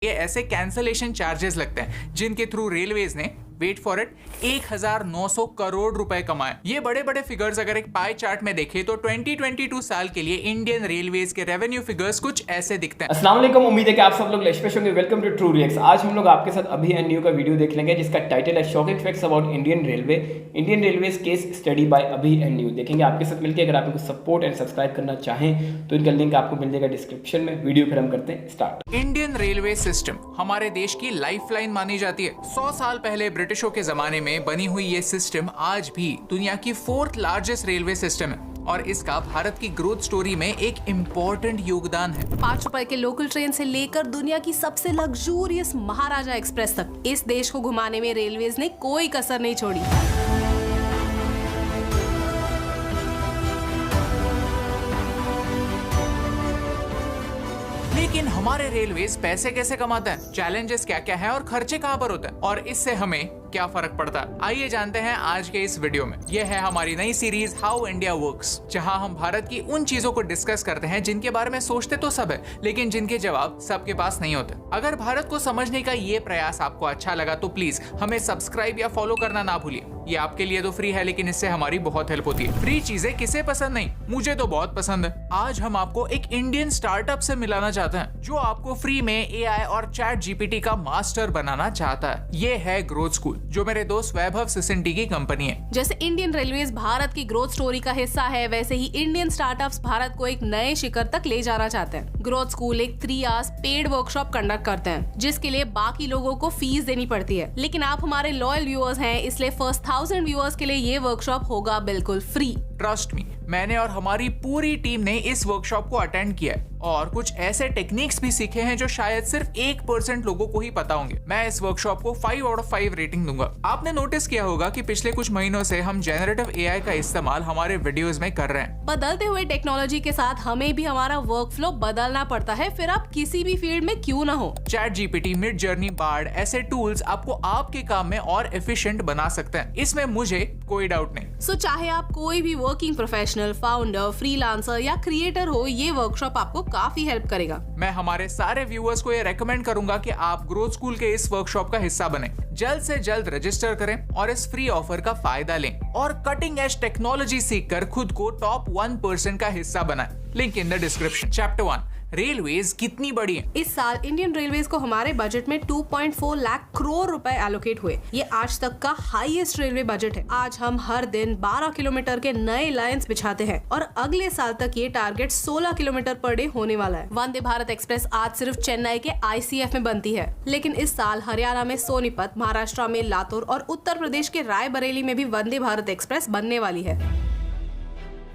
ये ऐसे cancellation charges लगते हैं जिनके थ्रू रेलवेज ने वेट फॉर इट 1900 करोड़ रुपए कमाए। ये बड़े बड़े फिगर्स अगर एक पाई चार्ट में देखें तो 2022 साल के लिए इंडियन रेलवेज के रेवेन्यू फिगर्स कुछ ऐसे दिखते हैं। अस्सलाम वालेकुम, उम्मीद है कि आप सब लोग लेशपेश होंगे। Welcome to true reacts. आज हम लोग आपके साथ अभी एंड न्यू का वीडियो देख लेंगे जिसका टाइटल है shocking facts about Indian railways case study bye अभी एंड न्यू। देखेंगे आपके साथ मिलकर। अगर आप इनको सपोर्ट एंड सब्सक्राइब करना चाहें तो इनका लिंक आपको मिल जाएगा डिस्क्रिप्शन में। वीडियो फिर हम करते हैं स्टार्ट। इंडियन रेलवे सिस्टम हमारे देश की लाइफलाइन मानी जाती है। 100 साल पहले ब्रिटिशों के जमाने में बनी हुई ये सिस्टम आज भी दुनिया की 4th लार्जेस्ट रेलवे सिस्टम है और इसका भारत की ग्रोथ स्टोरी में एक इम्पोर्टेंट योगदान है। 5 रुपए के लोकल ट्रेन से लेकर दुनिया की सबसे लग्जूरियस महाराजा एक्सप्रेस तक इस देश को घुमाने में रेलवेज ने कोई कसर नहीं छोड़ी। लेकिन हमारे रेलवेज पैसे कैसे कमाते हैं, चैलेंजेस क्या क्या है और खर्चे कहाँ पर होते हैं और इससे हमें क्या फर्क पड़ता है, आइए जानते हैं आज के इस वीडियो में। यह है हमारी नई सीरीज हाउ इंडिया वर्क्स, जहां हम भारत की उन चीजों को डिस्कस करते हैं जिनके बारे में सोचते तो सब है लेकिन जिनके जवाब सबके पास नहीं होते। अगर भारत को समझने का ये प्रयास आपको अच्छा लगा तो प्लीज हमें सब्सक्राइब या फॉलो करना ना भूलिए। ये आपके लिए तो फ्री है लेकिन इससे हमारी बहुत हेल्प होती है। फ्री चीजें किसे पसंद नहीं, मुझे तो बहुत पसंद है। आज हम आपको एक इंडियन स्टार्टअप से मिलाना चाहते हैं जो आपको फ्री में AI और चैट GPT का मास्टर बनाना चाहता है। ये है ग्रोथ स्कूल जो मेरे दोस्त वैभव सिसिंटी की कंपनी है। जैसे इंडियन रेलवेज भारत की ग्रोथ स्टोरी का हिस्सा है, वैसे ही इंडियन स्टार्टअप्स भारत को एक नए शिखर तक ले जाना चाहते हैं। ग्रोथ स्कूल एक 3 आवर्स पेड वर्कशॉप कंडक्ट करते हैं जिसके लिए बाकी लोगों को फीस देनी पड़ती है, लेकिन आप हमारे लॉयल व्यूअर्स हैं इसलिए फर्स्ट 1000 व्यूअर्स के लिए ये वर्कशॉप होगा बिल्कुल फ्री। ट्रस्ट मी, मैंने और हमारी पूरी टीम ने इस वर्कशॉप को अटेंड किया है और कुछ ऐसे टेक्निक्स भी सीखे हैं जो शायद सिर्फ 1% लोगों को ही पता होंगे। मैं इस वर्कशॉप को 5 आउट ऑफ 5 रेटिंग दूंगा। आपने नोटिस किया होगा कि पिछले कुछ महीनों से हम जेनरेटिव AI का इस्तेमाल हमारे वीडियोस में कर रहे हैं। बदलते हुए टेक्नोलॉजी के साथ हमें भी हमारा वर्क फ्लो बदलना पड़ता है, फिर आप किसी भी फील्ड में क्यों ना हो। Chat GPT, Midjourney, Bard ऐसे टूल्स आपको आपके काम में और एफिशिएंट बना सकते हैं, इसमें मुझे कोई डाउट नहीं। सो चाहे आप कोई भी वर्किंग प्रोफेशनल, फाउंडर, फ्रीलांसर या क्रिएटर हो, ये वर्कशॉप आपको काफी हेल्प करेगा। मैं हमारे सारे व्यूअर्स को ये रेकमेंड करूंगा कि आप ग्रोथ स्कूल के इस वर्कशॉप का हिस्सा बने। जल्द से जल्द रजिस्टर करें और इस फ्री ऑफर का फायदा लें और कटिंग एज टेक्नोलॉजी सीखकर खुद को टॉप 1% का हिस्सा बनाएं। Link in the description. Chapter 1, railways कितनी बड़ी है। इस साल इंडियन रेलवेज को हमारे बजट में 2.4 लाख करोड़ रुपए एलोकेट हुए। ये आज तक का हाईएस्ट रेलवे बजट है। आज हम हर दिन 12 किलोमीटर के नए लाइंस बिछाते हैं और अगले साल तक ये टारगेट 16 किलोमीटर पर डे होने वाला है। वंदे भारत एक्सप्रेस आज सिर्फ चेन्नई के ICF में बनती है, लेकिन इस साल हरियाणा में सोनीपत, महाराष्ट्र में लातूर और उत्तर प्रदेश के रायबरेली में भी वंदे भारत एक्सप्रेस बनने वाली है।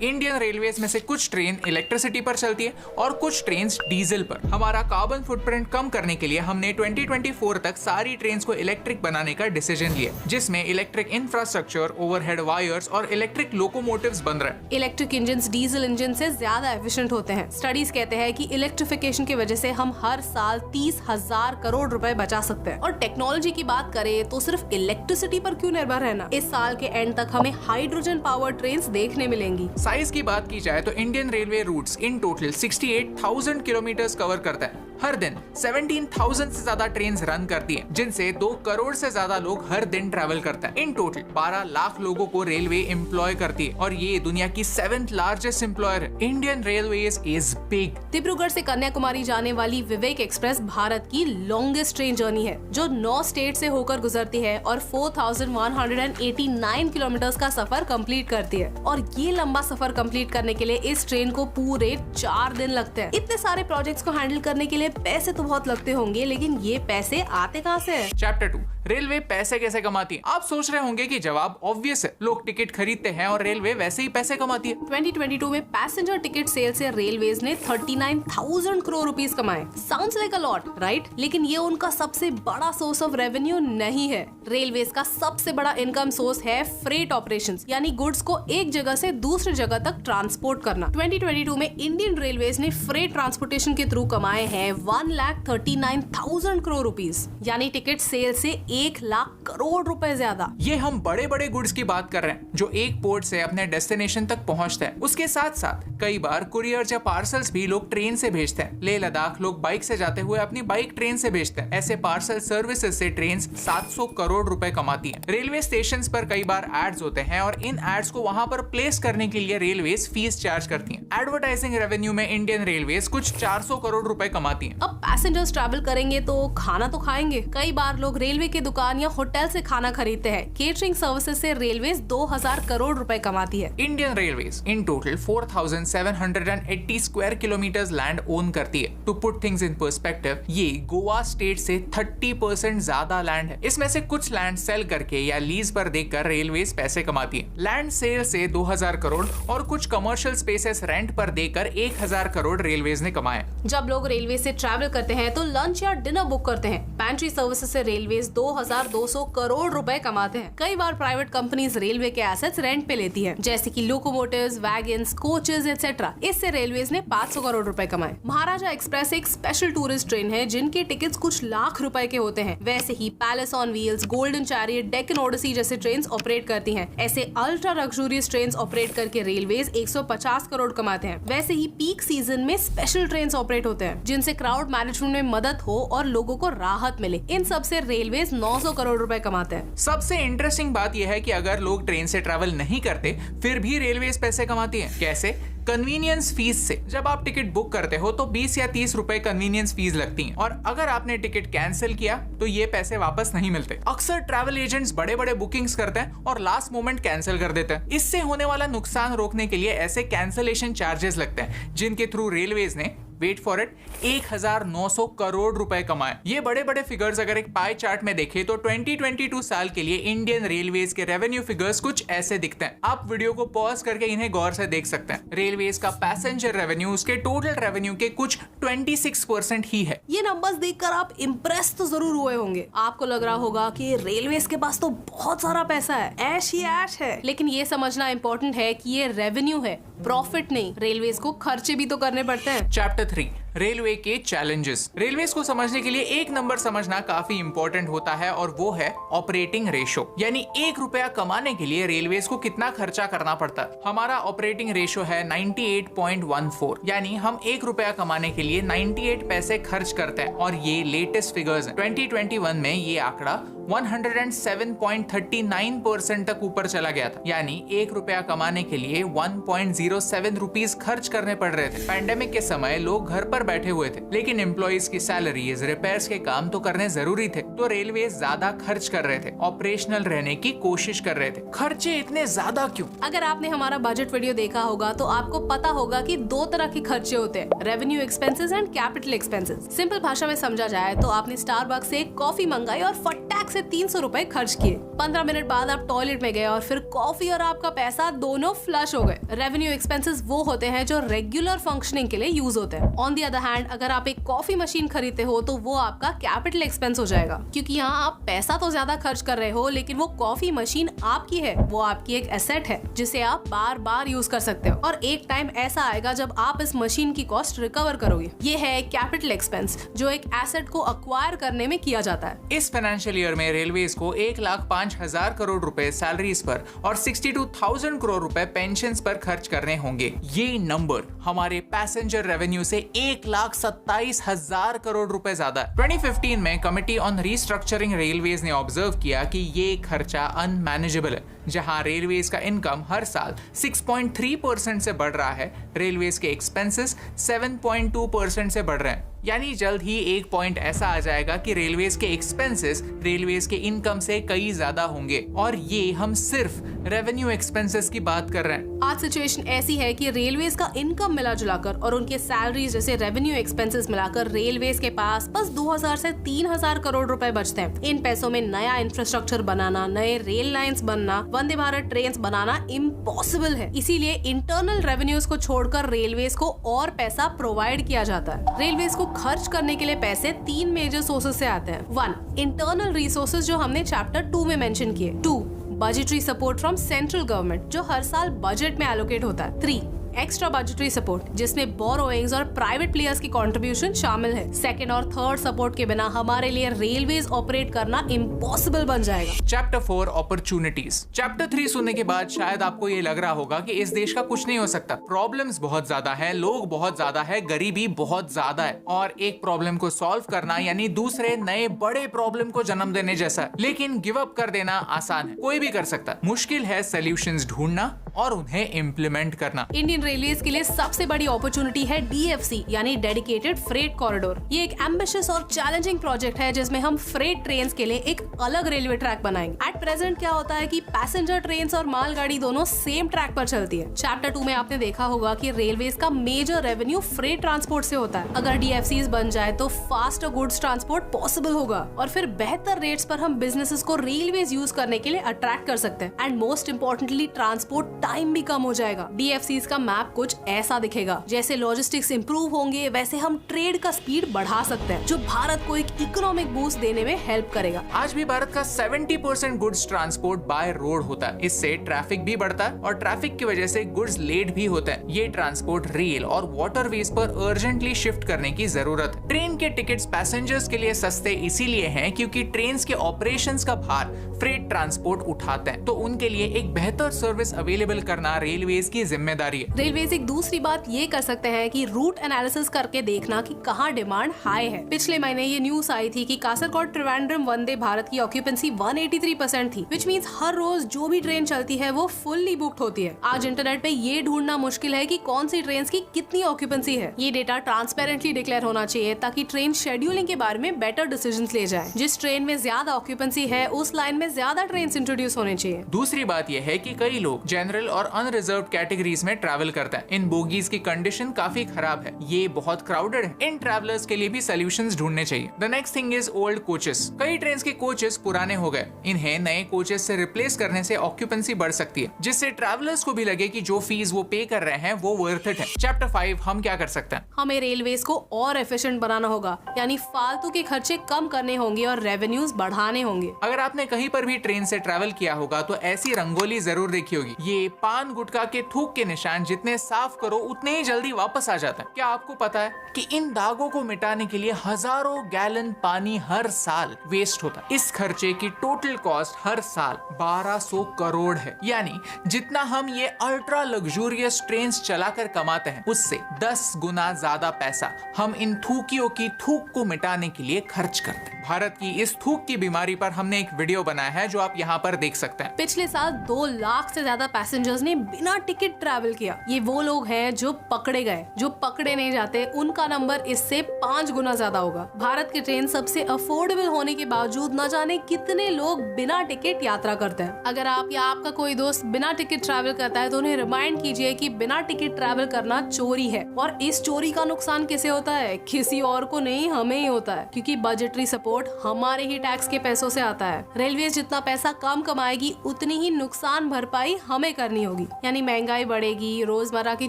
इंडियन रेलवेज में से कुछ ट्रेन इलेक्ट्रिसिटी पर चलती है और कुछ ट्रेन डीजल पर। हमारा कार्बन फुटप्रिंट कम करने के लिए हमने 2024 तक सारी ट्रेन्स को इलेक्ट्रिक बनाने का डिसीजन लिया, जिसमें इलेक्ट्रिक इंफ्रास्ट्रक्चर, ओवरहेड वायर्स और इलेक्ट्रिक लोकोमोटिव्स बन रहे हैं। इलेक्ट्रिक इंजन डीजल इंजन से ज्यादा एफिशिएंट होते हैं। स्टडीज कहते हैं कि इलेक्ट्रिफिकेशन की वजह से हम हर साल 30,000 करोड़ रुपए बचा सकते हैं। और टेक्नोलॉजी की बात करें तो सिर्फ इलेक्ट्रिसिटी पर क्यों निर्भर रहना। इस साल के एंड तक हमें हाइड्रोजन पावर ट्रेन देखने मिलेंगी। साइज की बात की जाए तो Indian railway routes in total 68,000 kilometre cover करता है। हर दिन 17,000 से ज्यादा ट्रेन रन करती हैं, जिनसे 2 करोड़ से ज्यादा लोग हर दिन ट्रैवल करते हैं। इन टोटल 12 लाख लोगों को रेलवे एम्प्लॉय करती है और ये दुनिया की 7th लार्जेस्ट एम्प्लॉयर है। Indian railways is big. Dibrugarh से कन्याकुमारी जाने वाली विवेक एक्सप्रेस भारत की लॉन्गेस्ट ट्रेन जर्नी है जो 9 स्टेट से होकर गुजरती है और 4,189 किलोमीटर का सफर कंप्लीट करती है। और ये लंबा सफर कंप्लीट करने के लिए इस ट्रेन को पूरे 4 दिन लगते हैं। इतने सारे प्रोजेक्ट्स को हैंडल करने के लिए पैसे तो बहुत लगते होंगे, लेकिन ये पैसे आते कहाँ से हैं? चैप्टर 2, रेलवे पैसे कैसे कमाती है। आप सोच रहे होंगे कि जवाब ऑब्वियस है, लोग टिकट खरीदते हैं और रेलवे वैसे ही पैसे कमाती है। 2022 में पैसेंजर टिकट सेल से रेलवेज ने 39,000 करोड़ रुपीस कमाए। Sounds like a lot, right? लेकिन ये उनका सबसे बड़ा सोर्स ऑफ रेवेन्यू नहीं है। रेलवेज का सबसे बड़ा इनकम सोर्स है फ्रेट ऑपरेशंस, यानी गुड्स को एक जगह से दूसरी जगह तक ट्रांसपोर्ट करना। 2022 में इंडियन रेलवेज ने फ्रेट ट्रांसपोर्टेशन के थ्रू कमाए हैं 1,39,000 करोड़ रुपीस, यानी टिकट सेल से 1 लाख करोड़ रुपए ज्यादा। ये हम बड़े बड़े गुड्स की बात कर रहे हैं जो एक पोर्ट से अपने डेस्टिनेशन तक पहुंचते हैं। उसके साथ साथ कई बार कुरियर या पार्सल्स भी लोग ट्रेन से भेजते हैं। लेह लद्दाख लोग बाइक से जाते हुए अपनी बाइक ट्रेन से भेजते हैं। ऐसे पार्सल सर्विसेज से ट्रेन 700 करोड़ रुपए कमाती है। रेलवे स्टेशन पर कई बार एड्स होते हैं और इन एड्स को वहां पर प्लेस करने के लिए रेलवे फीस चार्ज करती है। एडवर्टाइजिंग रेवेन्यू में इंडियन रेलवेज कुछ 400 करोड़ रुपए कमाती है। अब पैसेंजर्स ट्रैवल करेंगे तो खाना तो खाएंगे। कई बार लोग रेलवे की दुकान या होटल से खाना खरीदते हैं। केटरिंग सर्विसेज से रेलवे 2000 करोड़ रुपए कमाती है। Indian railways in total 4780 square kilometre land own करती है। To put things in perspective, ये गोवा स्टेट से 30% ज्यादा लैंड है। इसमें से कुछ लैंड सेल करके या लीज पर देकर रेलवेज पैसे कमाती है। लैंड सेल से 2000 करोड़ और कुछ कमर्शियल स्पेसेस रेंट पर देकर 1000 करोड़ रेलवेज ने कमाए। जब लोग रेलवे से ट्रैवल करते हैं तो लंच या डिनर बुक करते हैं। पेंट्री सर्विसेज से रेलवेज 2200 करोड़ रुपए कमाते हैं। कई बार प्राइवेट कंपनीज रेलवे के एसेट्स रेंट पे लेती है, जैसे कि लोकोमोटिव्स, वैगन्स, कोचेस एक्सेट्रा। इससे रेलवेज ने 500 करोड़ रुपए कमाए। महाराजा एक्सप्रेस एक स्पेशल टूरिस्ट ट्रेन है जिनके टिकट्स कुछ लाख रुपए के होते हैं। वैसे ही palace on wheels, golden chariot, Deccan odyssey जैसे ट्रेन ऑपरेट करती हैं। ऐसे अल्ट्रा लग्जूरियस ट्रेन ऑपरेट करके रेलवेज 150 करोड़ कमाते हैं। वैसे ही पीक सीजन में स्पेशल ट्रेन ऑपरेट होते हैं जिनसे क्राउड मैनेजमेंट में मदद हो और लोगों को राहत मिले। इन सब से रेलवेज 900 करोड़ रुपए कमाते हैं। सबसे इंटरेस्टिंग बात यह है कि अगर लोग ट्रेन से ट्रैवल नहीं करते फिर भी रेलवेज पैसे कमाती है। कैसे? कन्वीनियंस फीस से। जब आप टिकट बुक करते हो तो 20 या 30 रुपए कन्वीनियंस फीस लगती हैं और अगर आपने टिकट कैंसिल किया तो ये पैसे वापस नहीं मिलते। अक्सर ट्रैवल एजेंट्स बड़े बड़े बुकिंग्स करते हैं और लास्ट मोमेंट कैंसिल कर देते हैं। इससे होने वाला नुकसान रोकने के लिए ऐसे कैंसिलेशन चार्जेस लगते हैं जिनके थ्रू रेलवेज ने वेट फॉर इट 1900 करोड़ रुपए कमाए। ये बड़े बड़े फिगर्स अगर एक पाई चार्ट में देखें तो 2022 साल के लिए इंडियन रेलवेज के रेवेन्यू फिगर्स कुछ ऐसे दिखते हैं। आप वीडियो को पॉज करके इन्हें गौर से देख सकते हैं। रेलवेज का पैसेंजर रेवेन्यू उसके टोटल रेवेन्यू के कुछ 26% ही है। ये नंबर्स देखकर आप इम्प्रेस तो जरूर हुए होंगे। आपको लग रहा होगा कि रेलवेज के पास तो बहुत सारा पैसा है, ऐश ही ऐश है। लेकिन ये समझना इम्पोर्टेंट है कि ये रेवेन्यू है, प्रॉफिट नहीं। रेलवेज को खर्चे भी तो करने पड़ते हैं। चैप्टर 3 रेलवे के चैलेंजेस। रेलवेज को समझने के लिए एक नंबर समझना काफी इंपॉर्टेंट होता है और वो है ऑपरेटिंग रेशो, यानी 1 रुपया कमाने के लिए रेलवेज को कितना खर्चा करना पड़ता है। हमारा ऑपरेटिंग रेशो है 98.14, यानी हम 1 रुपया कमाने के लिए 98 पैसे खर्च करते हैं और ये लेटेस्ट फिगर्स हैं। 2021 में ये आंकड़ा 107.39% तक ऊपर चला गया था, यानी 1 रुपया कमाने के लिए 1.07 रुपीस खर्च करने पड़ रहे थे। पैंडेमिक के समय लोग घर पर बैठे हुए थे लेकिन एम्प्लॉइज की सैलरीज, रिपेयर्स के काम तो करने जरूरी थे, तो रेलवे ज्यादा खर्च कर रहे थे, ऑपरेशनल रहने की कोशिश कर रहे थे। खर्चे इतने ज्यादा क्यों? अगर आपने हमारा बजट वीडियो देखा होगा तो आपको पता होगा कि 2 तरह के खर्चे होते हैं, revenue expenses and capital expenses. Simple भाषा में समझा जाए तो आपने स्टारबक्स से कॉफी मंगाई और फटाक से 300 रुपए खर्च किए। 15 मिनट बाद आप टॉयलेट में गए और फिर कॉफी और आपका पैसा दोनों फ्लश हो गए। रेवेन्यू एक्सपेंसेस वो होते हैं जो रेगुलर फंक्शनिंग के लिए यूज होते हैं। ऑन दी अदर हैंड, अगर आप एक कॉफी मशीन खरीदते हो तो वो आपका कैपिटल एक्सपेंस हो जाएगा, क्योंकि यहाँ आप पैसा तो ज्यादा खर्च कर रहे हो लेकिन वो कॉफी मशीन आपकी है, वो आपकी एक एसेट है जिसे आप बार बार यूज कर सकते हो और एक टाइम ऐसा आएगा जब आप इस मशीन की कॉस्ट रिकवर करोगे। ये है कैपिटल एक्सपेंस जो एक एसेट को अक्वायर करने में किया जाता है। इस फाइनेंशियल ईयर में रेलवेज को 1,05,000 करोड़ रुपए सैलरीज पर और 62,000 करोड़ रुपए पेंशन पर खर्च करने होंगे। ये नंबर हमारे पैसेंजर रेवेन्यू से 1,27,000 करोड़ रुपए ज्यादा है। 2015 में कमिटी ऑन रीस्ट्रक्चरिंग रेलवेज ने ऑब्जर्व किया कि ये खर्चा अनमैनेजेबल है। जहां रेलवेज का इनकम हर साल 6.3% से बढ़ रहा है, रेलवेज के एक्सपेंसेस 7.2% से बढ़ रहे हैं। यानी जल्द ही एक पॉइंट ऐसा आ जाएगा कि रेलवेज के एक्सपेंसेस रेलवेज के इनकम से कई ज्यादा होंगे, और ये हम सिर्फ रेवेन्यू एक्सपेंसेस की बात कर रहे हैं। आज सिचुएशन ऐसी है कि रेलवेज का इनकम मिला जुलाकर और उनके सैलरीज जैसे रेवेन्यू एक्सपेंसेस मिलाकर रेलवेज के पास बस 2,000 से 3,000 करोड़ रुपए बचते हैं। इन पैसों में नया इंफ्रास्ट्रक्चर बनाना, नए रेल लाइंस बनना, वंदे भारत ट्रेन बनाना इम्पॉसिबल है। इसीलिए इंटरनल रेवेन्यूज को छोड़कर रेलवेज को और पैसा प्रोवाइड किया जाता है। रेलवेज को खर्च करने के लिए पैसे 3 मेजर सोर्सेज से आते हैं। 1, इंटरनल रिसोर्सेज जो हमने चैप्टर 2 में मेंशन किए। 2, budgetary support from central government जो हर साल बजट में एलोकेट होता है। 3, एक्स्ट्रा बजटरी सपोर्ट, जिसमें बोरोइंग्स और प्राइवेट प्लेयर्स की कंट्रीब्यूशन शामिल है। सेकंड और थर्ड सपोर्ट के बिना हमारे लिए रेलवेज ऑपरेट करना इम्पॉसिबल बन जाएगा। Chapter 4 opportunities. चैप्टर 3 सुनने के बाद शायद आपको ये लग रहा होगा कि इस देश का कुछ नहीं हो सकता, प्रॉब्लम्स बहुत ज्यादा है, लोग बहुत ज्यादा है, गरीबी बहुत ज्यादा है और एक प्रॉब्लम को सॉल्व करना यानी दूसरे नए बड़े प्रॉब्लम को जन्म देने जैसा है। लेकिन गिव अप कर देना आसान है, कोई भी कर सकता। मुश्किल है सॉल्यूशंस ढूंढना और उन्हें इम्प्लीमेंट करना। इंडियन रेलवेज के लिए सबसे बड़ी अपॉर्चुनिटी है DFC यानी डेडिकेटेड फ्रेट कॉरिडोर। ये एक एम्बिशियस और चैलेंजिंग प्रोजेक्ट है जिसमें हम फ्रेट ट्रेन्स के लिए एक अलग रेलवे ट्रैक बनाएंगे। एट प्रेजेंट क्या होता है कि पैसेंजर ट्रेन्स और मालगाड़ी दोनों सेम ट्रैक पर चलती है। चैप्टर 2 में आपने देखा होगा कि रेलवेज का मेजर रेवेन्यू फ्रेट ट्रांसपोर्ट से होता है। अगर DFCs बन जाए तो फास्टर गुड्स ट्रांसपोर्ट पॉसिबल होगा और फिर बेहतर रेट्स पर हम बिजनेसेस को रेलवेज यूज करने के लिए अट्रैक्ट कर सकते हैं। And most importantly transport time भी कम हो जाएगा। DFCs का मैप कुछ ऐसा दिखेगा। जैसे लॉजिस्टिक्स इंप्रूव होंगे वैसे हम ट्रेड का स्पीड बढ़ा सकते हैं, जो भारत को एक इकोनॉमिक बूस्ट देने में हेल्प करेगा। आज भी भारत का 70% गुड्स ट्रांसपोर्ट बाय रोड होता है। इससे ट्रैफिक भी बढ़ता है और ट्रैफिक की वजह से गुड्स लेट भी होते हैं। ये ट्रांसपोर्ट रेल और वाटरवेज पर अर्जेंटली शिफ्ट करने की जरूरत है। ट्रेन के टिकट्स पैसेंजर्स के लिए सस्ते इसीलिए हैं क्योंकि ट्रेन्स के ऑपरेशंस का भार फ्रेट ट्रांसपोर्ट उठाते हैं, तो उनके लिए एक बेहतर सर्विस अवेलेबल करना रेलवेज की जिम्मेदारी है। रेलवेज एक दूसरी बात ये कर सकते हैं कि रूट एनालिसिस करके देखना कि कहाँ डिमांड हाई है। पिछले महीने ये न्यूज आई थी कि कासरगोड त्रिवेंद्रम वंदे भारत की ऑक्यूपेंसी 183% थी, विच मींस हर रोज जो भी ट्रेन चलती है वो फुल्ली बुक्ड होती है। आज इंटरनेट पे ये ढूंढना मुश्किल है कि कौन सी ट्रेन की कितनी ऑक्यूपेंसी है। ये डेटा ट्रांसपेरेंटली डिक्लेयर होना चाहिए ताकि ट्रेन शेड्यूलिंग के बारे में बेटर डिसीजंस ले जाए। जिस ट्रेन में ज्यादा ऑक्यूपेंसी है उस लाइन में ज्यादा ट्रेन इंट्रोड्यूस होने चाहिए। दूसरी बात यह है कि कई लोग जनरल और अनरिजर्व कैटेगरीज में ट्रैवल करते हैं। इन बोगीज की कंडीशन काफी खराब है, ये बहुत क्राउडेड है। इन ट्रैवलर्स के लिए भी सॉल्यूशंस ढूंढने चाहिए। The next thing is old coaches. कई ट्रेन के कोचेस पुराने हो गए, इन्हें नए कोचेस से रिप्लेस करने से ऑक्यूपेंसी बढ़ सकती है, जिससे ट्रैवलर्स को भी लगे कि जो फीस वो पे कर रहे हैं वो वर्थ इट है। चैप्टर 5 हम क्या कर सकते हैं? हमें रेलवेज को और एफिशिएंट बनाना होगा, यानी फालतू के खर्चे कम करने होंगे और रेवेन्यूज बढ़ाने होंगे। अगर आपने कहीं पर भी ट्रेन से ट्रैवल किया होगा तो ऐसी रंगोली जरूर देखी होगी। ये पान गुटखा के थूक के निशान जितने साफ करो उतने ही जल्दी वापस आ जाते हैं। क्या आपको पता है कि इन दागों को मिटाने के लिए हजारों गैलन पानी हर साल वेस्ट होता है। इस खर्चे की टोटल कॉस्ट हर साल 1200 करोड़ है, यानी जितना हम ये अल्ट्रा लग्जूरियस ट्रेन चलाकर कमाते हैं उससे 10 गुना ज्यादा पैसा हम इन थूकियों की थूक को मिटाने के लिए खर्च करते हैं। भारत की इस थूक की बीमारी पर हमने एक वीडियो बनाया है जो आप यहाँ पर देख सकते हैं। पिछले साल 2 लाख से ज्यादा पैसेंजर्स ने बिना टिकट ट्रैवल किया। ये वो लोग हैं जो पकड़े गए, जो पकड़े नहीं जाते उनका नंबर इससे 5 गुना ज्यादा होगा। भारत की ट्रेन सबसे अफोर्डेबल होने के बावजूद न जाने कितने लोग बिना टिकट यात्रा करते हैं। अगर आप या आपका कोई दोस्त बिना टिकट ट्रैवल करता है तो उन्हें रिमाइंड कीजिए कि बिना टिकट ट्रैवल करना चोरी है, और इस चोरी का नुकसान किसे होता है? किसी और को नहीं, हमें ही होता है, क्योंकि बजटरी सपोर्ट हमारे ही टैक्स के पैसों से आता है। रेलवे जितना पैसा कम कमाएगी उतनी ही नुकसान भरपाई हमें करनी होगी, यानी महंगाई बढ़ेगी, रोजमर्रा की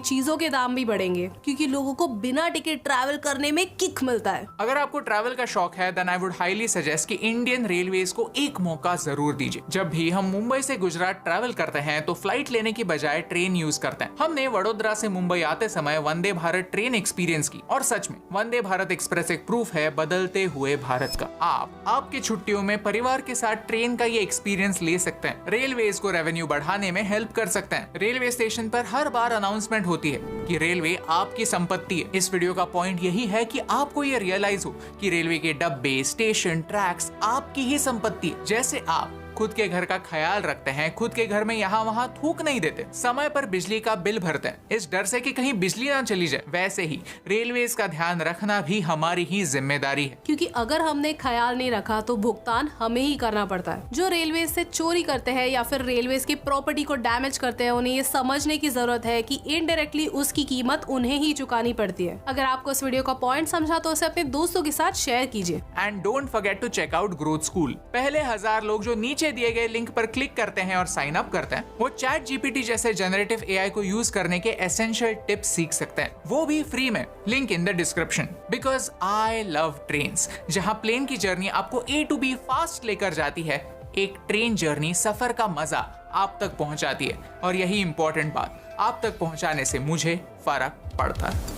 चीजों के दाम भी बढ़ेंगे, क्योंकि लोगों को बिना टिकट ट्रैवल करने में किक मिलता है। अगर आपको ट्रैवल का शौक है then I would highly suggest कि इंडियन रेलवेज को एक मौका जरूर दीजिए। जब भी हम मुंबई से गुजरात ट्रैवल करते हैं तो फ्लाइट लेने की बजाय ट्रेन यूज करते हैं। हमने वडोदरा से मुंबई आते समय वंदे भारत ट्रेन एक्सपीरियंस की, और सच में वंदे भारत एक्सप्रेस एक प्रूफ है बदलते हुए भारत का। आप आपकी छुट्टियों में परिवार के साथ ट्रेन का ये एक्सपीरियंस ले सकते हैं। रेलवेज को रेवेन्यू बढ़ाने में हेल्प कर सकते हैं। रेलवे स्टेशन पर हर बार अनाउंसमेंट होती है कि रेलवे आपकी संपत्ति है। इस वीडियो का पॉइंट यही है कि आपको ये रियलाइज हो कि रेलवे के डब्बे, स्टेशन, ट्रैक्स आपकी ही संपत्ति है। जैसे आप खुद के घर का ख्याल रखते हैं, खुद के घर में यहाँ वहाँ थूक नहीं देते, समय पर बिजली का बिल भरते हैं इस डर से कि कहीं बिजली ना चली जाए, वैसे ही रेलवेज का ध्यान रखना भी हमारी ही जिम्मेदारी है। क्योंकि अगर हमने ख्याल नहीं रखा तो भुगतान हमें ही करना पड़ता है। जो रेलवे से चोरी करते हैं या फिर रेलवेज की प्रॉपर्टी को डैमेज करते हैं, उन्हें ये समझने की जरूरत है कि इनडायरेक्टली उसकी कीमत उन्हें ही चुकानी पड़ती है। अगर आपको इस वीडियो का पॉइंट समझा तो उसे अपने दोस्तों के साथ शेयर कीजिए। And don't forget to check out Growth School. पहले 1000 लोग जो नीचे दिए गए लिंक पर क्लिक करते हैं और साइन अप करते हैं, वो चैट जीपीटी जैसे जनरेटिव एआई को यूज करने के एसेंशियल टिप्स सीख सकते हैं, वो भी फ्री में। Link in the description. Because I love trains, जहां प्लेन की जर्नी आपको A to B फास्ट लेकर जाती है, एक ट्रेन जर्नी सफर का मजा आप तक पहुंचाती है, और यही इंपॉर्टेंट बात, आप तक पहुंचाने से मुझे फर्क पड़ता है।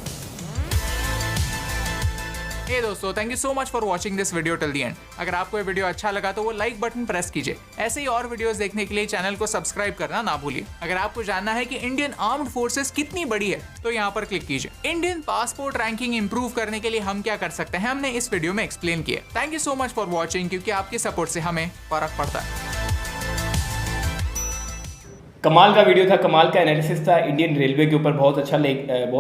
हे दोस्तों, thank you so much for watching this video till the end. अगर आपको ये वीडियो अच्छा लगा तो वो लाइक बटन प्रेस कीजिए। ऐसे ही और वीडियोस देखने के लिए चैनल को सब्सक्राइब करना ना भूलिए। अगर आपको जानना है कि इंडियन आर्म्ड फोर्सेस कितनी बड़ी है तो यहाँ पर क्लिक कीजिए। इंडियन पासपोर्ट रैंकिंग इंप्रूव करने के लिए हम क्या कर सकते हैं, हमने इस वीडियो में एक्सप्लेन किया। Thank you so much for watching, क्योंकि आपकी सपोर्ट से हमें फर्क पड़ता है। कमाल का वीडियो था, कमाल का एनालिसिस था इंडियन रेलवे के ऊपर। बहुत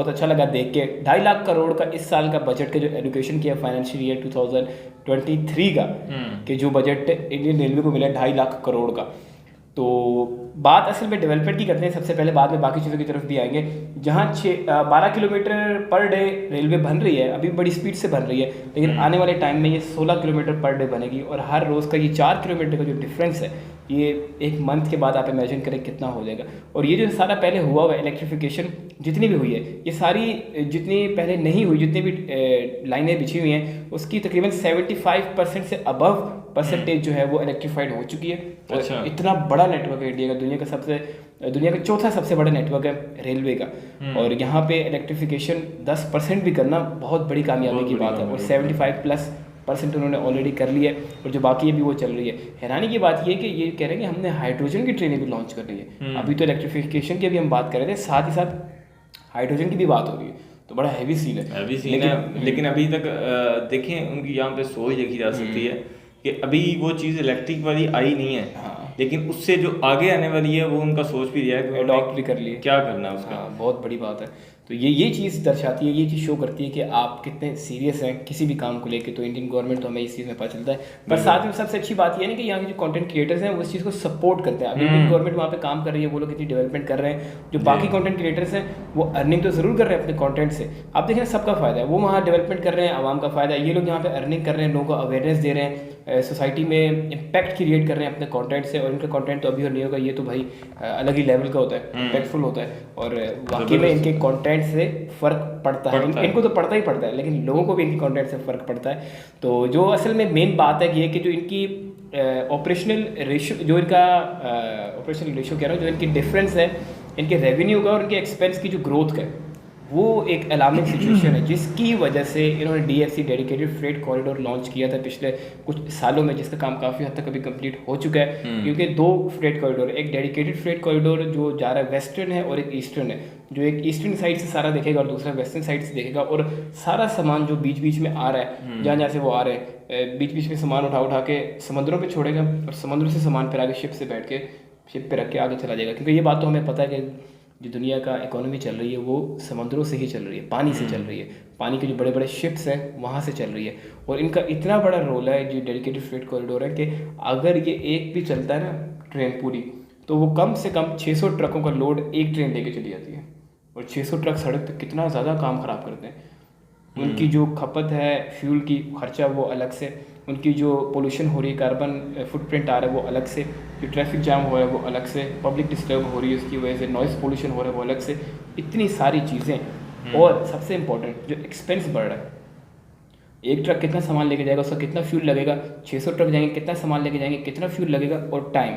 अच्छा लगा देख के। 2.5 लाख करोड़ का इस साल का बजट का जो एलोकेशन किया फाइनेंशियल ईयर 2023 का कि जो बजट इंडियन रेलवे को मिला 2.5 लाख करोड़ का। तो बात असल में डेवलपमेंट की करते हैं सबसे पहले, बाद में बाकी चीज़ों की तरफ भी आएंगे। जहाँ 12 किलोमीटर पर डे रेलवे बन रही है, अभी बड़ी स्पीड से बन रही है, लेकिन आने वाले टाइम में ये 16 किलोमीटर पर डे बनेगी। और हर रोज़ का ये 4 किलोमीटर का जो डिफरेंस है, ये एक मंथ के बाद आप इमेजिन करें कितना हो जाएगा। और ये जो सारा पहले हुआ हुआ इलेक्ट्रिफिकेशन जितनी भी हुई है, ये सारी जितनी पहले नहीं हुई, जितनी भी लाइनें बिछी हुई हैं, उसकी तकरीबन 75% से अबव परसेंटेज जो है वो इलेक्ट्रीफाइड हो चुकी है। अच्छा। इतना बड़ा नेटवर्क है इंडिया का, दुनिया का चौथा सबसे बड़ा नेटवर्क है रेलवे का। और यहाँ पे इलेक्ट्रिफिकेशन 10% भी करना बहुत बड़ी कामयाबी की बात है। और 75+ उन्होंने ऑलरेडी कर लिया है, और जो बाकी अभी वो चल रही है। हैरानी की बात ये है कि ये कह रहे हैं कि हमने हाइड्रोजन की ट्रेनें भी लॉन्च कर रही है। अभी तो इलेक्ट्रिफिकेशन की अभी हम बात कर रहे थे, साथ ही साथ हाइड्रोजन की भी बात हो रही है। तो बड़ा हैवी सीन है। लेकिन अभी तक देखें उनकी यहाँ पे सोच देखी जा सकती है कि अभी वो चीज़ इलेक्ट्रिक वाली आई नहीं है। हाँ। लेकिन उससे जो आगे आने वाली है वो उनका सोच भी दिया है कि अडॉप्ट भी कर लिए, क्या करना है उसका। हाँ, बहुत बड़ी बात है। तो ये चीज़ दर्शाती है, ये चीज़ शो करती है कि आप कितने सीरियस हैं किसी भी काम को लेके। तो इंडियन गवर्नमेंट तो हमें इस चीज़ में पता चलता है। पर साथ में सबसे अच्छी बात यह है कि यहाँ के जो कंटेंट क्रिएटर्स हैं वो इस चीज़ को सपोर्ट करते हैं। अभी इंडियन गवर्नमेंट वहाँ पे काम कर रही है, वो लोग इतनी डेवलपमेंट कर रहे हैं। जो बाकी कंटेंट क्रिएटर्स हैं वो अर्निंग तो ज़रूर कर रहे हैं अपने कंटेंट से। आप देखें सबका फ़ायदा है, वो वहाँ डेवलपमेंट कर रहे हैं, आवाम का फ़ायदा है। ये लोग यहाँ पे अर्निंग कर रहे हैं, लोगों को अवेयरनेस दे रहे हैं, सोसाइटी में इम्पैक्ट क्रिएट कर रहे हैं अपने कंटेंट से। और इनका कंटेंट तो अभी और नहीं होगा, ये तो भाई अलग ही लेवल का होता है, इम्पैक्टफुल होता है। और वाकई में इनके कंटेंट से फ़र्क पड़ता है। इनको तो पड़ता ही पड़ता है, लेकिन लोगों को भी इनकी कंटेंट से फ़र्क पड़ता है। तो जो असल में मेन बात है ये कि जो इनकी ऑपरेशनल रेशियो, जो इनका ऑपरेशनल रेशियो कह रहा हूँ, जो इनकी डिफरेंस है इनके रेवेन्यू का और इनके एक्सपेंस की जो ग्रोथ का है, वो एक अलार्मिंग सिचुएशन है, जिसकी वजह से इन्होंने DFC dedicated freight corridor launch किया था पिछले कुछ सालों में, जिसका काम काफ़ी हद तक अभी कंप्लीट हो चुका है। क्योंकि 2 फ्रेट कॉरिडोर, एक डेडिकेटेड फ्रेट कॉरिडोर जो जा रहा है वेस्टर्न है और एक ईस्टर्न है। जो एक ईस्टर्न साइड से सारा देखेगा और दूसरा वेस्टर्न साइड से देखेगा। और सारा सामान जो बीच बीच में आ रहा है, जहाँ से वो आ रहे हैं, बीच बीच में सामान उठा के समुद्रों पर छोड़ेगा, और समुद्रों से सामान फिर आगे शिप से बैठ के शिप पर रख के आगे चला जाएगा। क्योंकि ये बात तो हमें पता है कि जो दुनिया का इकोनॉमी चल रही है वो समुद्रों से ही चल रही है, पानी से चल रही है। पानी के जो बड़े बड़े शिप्स हैं वहाँ से चल रही है। और इनका इतना बड़ा रोल है जो डेडिकेटेड फ्रेट कॉरिडोर है कि अगर ये एक भी चलता है ना ट्रेन पूरी, तो वो कम से कम 600 ट्रकों का लोड एक ट्रेन लेके चली जाती है। और 600 ट्रक सड़क पे कितना ज़्यादा काम ख़राब करते हैं। उनकी जो खपत है फ्यूल की खर्चा वो अलग से, उनकी जो पोल्यूशन हो रही है, कार्बन फुटप्रिंट आ रहा है वो अलग से, जो ट्रैफिक जाम हो रहा है वो अलग से, पब्लिक डिस्टर्ब हो रही है उसकी वजह से, नॉइज़ पोल्यूशन हो रहा है वो अलग से, इतनी सारी चीज़ें। और सबसे इम्पोर्टेंट जो एक्सपेंस बढ़ रहा है, एक ट्रक कितना सामान लेके जाएगा, उसका कितना फ्यूल लगेगा, 600 ट्रक जाएंगे कितना सामान लेके जाएंगे, कितना फ्यूल लगेगा, और टाइम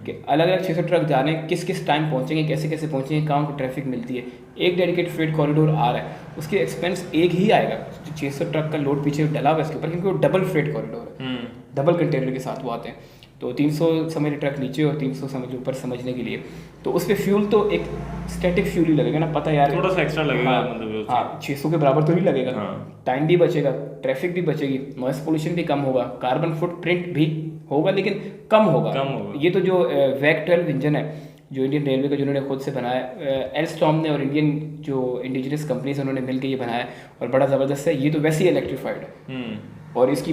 कि अलग अलग 600 ट्रक जा रहे हैं, किस किस टाइम पहुंचेंगे, कैसे कैसे पहुंचेंगे, कहाँ को ट्रैफिक मिलती है। एक डेडिकेटेड फ्रेट कॉरिडोर आ रहा है, उसके एक्सपेंस एक ही आएगा, जो 600 ट्रक का लोड पीछे डला हुआ है इसके ऊपर, क्योंकि वो डबल फ्रेट कॉरिडोर है, डबल कंटेनर के साथ वो आते हैं। तो 300 समझ ट्रक नीचे और 300 समझ ऊपर समझने के लिए, तो उस पर फ्यूल तो एक स्टैटिक फ्यूल ही लगेगा ना, पता यार थोड़ा सा एक्स्ट्रा लगेगा। हाँ 600 के बराबर तो नहीं लगेगा। टाइम भी बचेगा, ट्रैफिक भी बचेगी, नॉइस पोल्यूशन भी कम होगा, कार्बन फुटप्रिंट भी होगा लेकिन कम होगा। ये तो जो वैक 12 इंजन है जो इंडियन रेलवे का जिन्होंने खुद से बनाया, एल्स्टॉम ने और इंडियन जो इंडिजिनस कंपनीज उन्होंने मिलकर ये बनाया और बड़ा ज़बरदस्त है। ये तो वैसे ही इलेक्ट्रीफाइड है और इसकी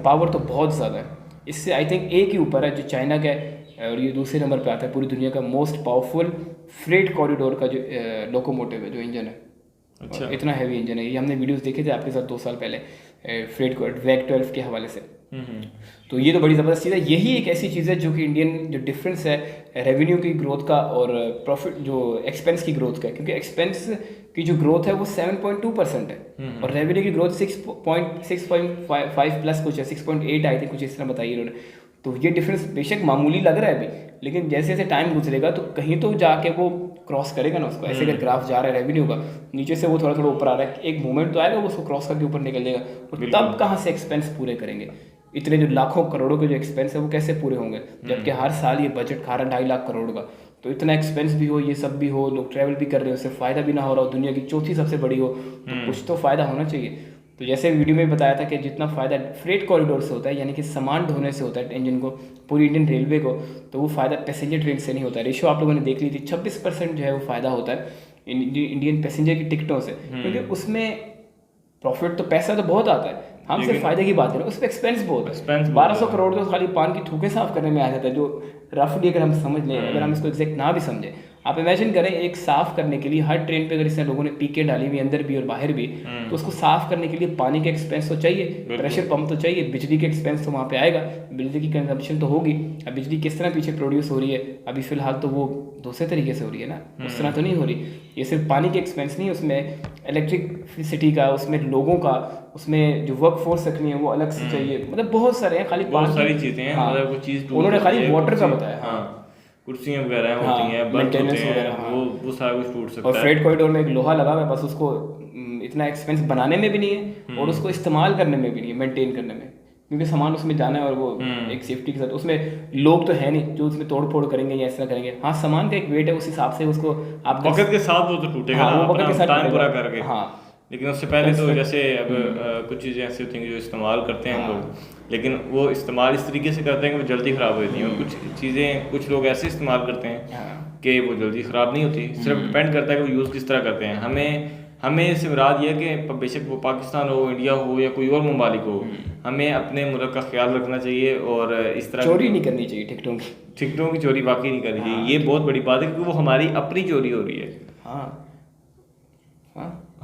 पावर तो बहुत ज़्यादा है, इससे आई थिंक एक ही ऊपर है जो चाइना का है, और ये दूसरे नंबर पे आता है पूरी दुनिया का मोस्ट पावरफुल फ्रेट कॉरिडोर का जो लोकोमोटिव है, जो इंजन है। अच्छा, इतना हैवी इंजन है। ये हमने वीडियोस देखे थे आपके साथ 2 साल पहले फ्रेट वैक 12 के हवाले से। तो ये तो बड़ी ज़बरदस्त चीज़ है। यही एक ऐसी चीज़ है जो कि इंडियन जो डिफरेंस है रेवेन्यू की ग्रोथ का और प्रॉफिट जो एक्सपेंस की ग्रोथ का है, क्योंकि एक्सपेंस की जो ग्रोथ है वो 7.2% है और रेवेन्यू की ग्रोथ 6.5 प्लस कुछ है, 6.8 आई थी कुछ इस तरह बताइए उन्होंने। तो ये डिफरेंस बेशक मामूली लग रहा है अभी, लेकिन जैसे जैसे टाइम गुजरेगा तो कहीं तो जाके वो क्रॉस करेगा ना उसको। ऐसे अगर ग्राफ जा रहा है रेवेन्यू का, नीचे से वो थोड़ा थोड़ा ऊपर आ रहा है, एक मोमेंट तो आएगा वो उसको क्रॉस करके ऊपर निकल जाएगा। और तब कहाँ से एक्सपेंस पूरे करेंगे? इतने जो लाखों करोड़ों के जो एक्सपेंस है वो कैसे पूरे होंगे, जबकि हर साल ये बजट खा रहा है 2.5 लाख करोड़ का। तो इतना एक्सपेंस भी हो, ये सब भी हो, लोग ट्रैवल भी कर रहे हो, उससे फ़ायदा भी ना हो रहा हो, दुनिया की चौथी सबसे बड़ी हो, तो कुछ तो फ़ायदा होना चाहिए। तो जैसे वीडियो में बताया था कि जितना फ़ायदा फ्रेट कॉरिडोर से होता है, यानी कि सामान ढोने से होता है इंजन को, पूरी इंडियन रेलवे को, तो वो फ़ायदा पैसेंजर ट्रेन से नहीं होता है। रेशो आप लोगों ने देख ली थी, 26% जो है वो फ़ायदा होता है इंडियन पैसेंजर की टिकटों से, क्योंकि उसमें प्रॉफिट तो पैसा तो बहुत आता है, हम सिर्फ फायदे की बात करें, उस पर एक्सपेंस बहुत है। 1200 करोड़ तो खाली पान की थूकें साफ करने में आ जाता है, जो रफली अगर हम समझ लें, अगर हम इसको एग्जैक्ट ना भी समझें, आप इमेजिन करें एक साफ करने के लिए हर ट्रेन पे अगर इससे लोगों ने पीके डाली हुई अंदर भी और बाहर भी, तो उसको साफ करने के लिए पानी का एक्सपेंस तो चाहिए, प्रेशर पंप तो चाहिए, बिजली का एक्सपेंस तो वहाँ पे आएगा, बिजली की कंजम्पशन तो होगी। अब बिजली किस तरह पीछे प्रोड्यूस हो रही है, अभी फिलहाल तो वो दूसरे तरीके से हो रही है ना, उस तरह तो नहीं हो रही। ये सिर्फ पानी के एक्सपेंस नहीं, उसमें इलेक्ट्रिसिटी का, उसमें लोगों का, उसमें जो वर्क फोर्स रखनी है वो अलग से चाहिए, मतलब बहुत सारे हैं, खाली बहुत सारी चीज़ें हैं। मतलब वो चीज़ उन्होंने खाली वाटर का बताया, हाँ, कुर्सियाँ वगैरह होती हैं, बर्थ होते हैं, वो सारा कुछ टूट सकता है। और फ्रेट कॉरिडोर में एक लोहा लगा हुआ है, बस उसको इतना एक्सपेंस बनाने में भी नहीं है और उसको इस्तेमाल करने में भी नहीं है, मेंटेन करने में, क्योंकि सामान उसमें जाना है और वो एक सेफ्टी के साथ, उसमें लोग तो है नहीं जो उसमें तोड़ फोड़ करेंगे या ऐसा करेंगे। हाँ, सामान का एक वेट है, उस हिसाब से उसको आप वक्त के साथ वो तो टूटेगा, वो वक्त के साथ टाइम पूरा करके। हाँ, लेकिन उससे पहले तो जैसे अब कुछ चीज़ें ऐसी होती हैं जो इस्तेमाल करते हैं हम लोग, लेकिन वो इस्तेमाल इस तरीके से करते हैं कि वो जल्दी ख़राब हो जाती हैं, और कुछ चीज़ें कुछ लोग ऐसे इस्तेमाल करते हैं कि वो जल्दी ख़राब नहीं होती। सिर्फ डिपेंड करता है कि वो यूज़ किस तरह करते हैं। हमें इससे मुराद ये है कि बेशक वो पाकिस्तान हो, इंडिया हो या कोई और ममालिक हो, हमें अपने मुल्क का ख्याल रखना चाहिए और इस तरह चोरी नहीं करनी चाहिए टिकटों की चोरी वाकई नहीं करनी चाहिए। ये बहुत बड़ी बात है, क्योंकि वो हमारी अपनी चोरी हो रही है। हाँ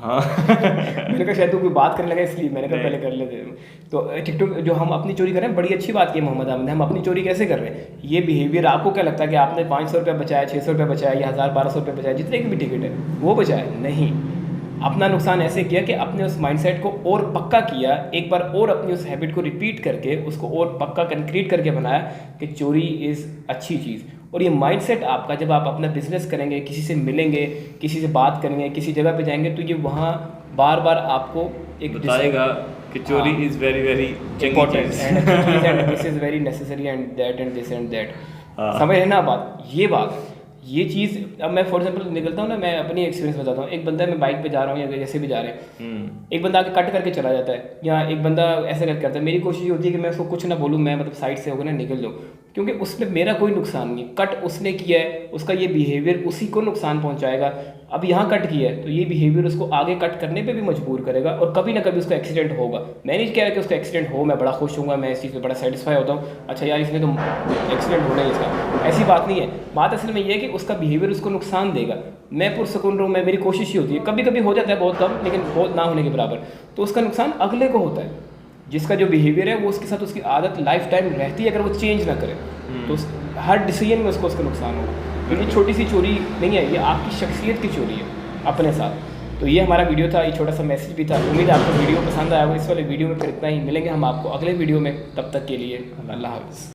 मैंने कहा शायद तो कोई बात करने लगा इसलिए मैंने कहा पहले कर लेते। तो टिकटॉक जो हम अपनी चोरी कर रहे हैं, बड़ी अच्छी बात की मोहम्मद अहमद, हम अपनी चोरी कैसे कर रहे हैं? ये बिहेवियर आपको क्या लगता है कि आपने 500 रुपये बचाया, 600 रुपये बचाया या 1000-1200 रुपये बचाया, जितने की भी टिकट है वो बचाया नहीं, अपना नुकसान ऐसे किया कि अपने उस माइंडसेट को और पक्का किया, एक बार और अपनी उस हैबिट को रिपीट करके उसको और पक्का कंक्रीट करके बनाया कि चोरी इज़ अच्छी चीज़। और ये माइंडसेट आपका, जब आप अपना बिजनेस करेंगे, किसी से मिलेंगे, किसी से बात करेंगे, किसी जगह पे जाएंगे, तो ये वहाँ बार बार आपको एक बताएगा कि चोरी is very very important and this is very necessary and that and this and that. समझ है ना बात? ये चीज़, अब मैं फॉर एग्जाम्पल निकलता हूँ ना, मैं अपनी एक्सपीरियंस बताता हूँ। एक बंदा, मैं बाइक पे जा रहा हूँ या जैसे भी जा रहे हैं, एक बंदा आके कट करके चला जाता है, या एक बंदा ऐसा करता है। मेरी कोशिश होती है कि मैं उसको कुछ ना बोलूँ, मैं मतलब साइड से होकर ना निकल जाऊँ, क्योंकि उसमें मेरा कोई नुकसान नहीं। कट उसने किया है, उसका ये बिहेवियर उसी को नुकसान पहुँचाएगा। अब यहाँ कट किया है तो ये बिहेवियर उसको आगे कट करने पे भी मजबूर करेगा, और कभी ना कभी उसको एक्सीडेंट होगा। मैं नहीं कह रहा कि उसको एक्सीडेंट हो, मैं बड़ा खुश हूँगा, मैं इस चीज़ में बड़ा सेटिस्फाई होता हूँ, अच्छा यार इसने तो एक्सीडेंट होना ही इसका, ऐसी बात नहीं है। बात असल में ये है कि उसका बिहेवियर उसको नुकसान देगा। मैं पुरसकून रहूँ, मेरी कोशिश ही होती है, कभी कभी हो जाता है बहुत कम, लेकिन बहुत ना होने के बराबर, तो उसका नुकसान अगले को होता है। जिसका जो बिहेवियर है वो उसके साथ उसकी आदत लाइफ टाइम रहती है, अगर वो चेंज ना करे तो हर डिसीजन में उसको उसका नुकसान होगा। तो ये छोटी सी चोरी नहीं है, ये आपकी शख्सियत की चोरी है अपने साथ। तो ये हमारा वीडियो था, ये छोटा सा मैसेज भी था। उम्मीद है आपको वीडियो पसंद आया होगा। इस वाले वीडियो में फिर इतना ही, मिलेंगे हम आपको अगले वीडियो में, तब तक के लिए अल्लाह हाफ़िज़।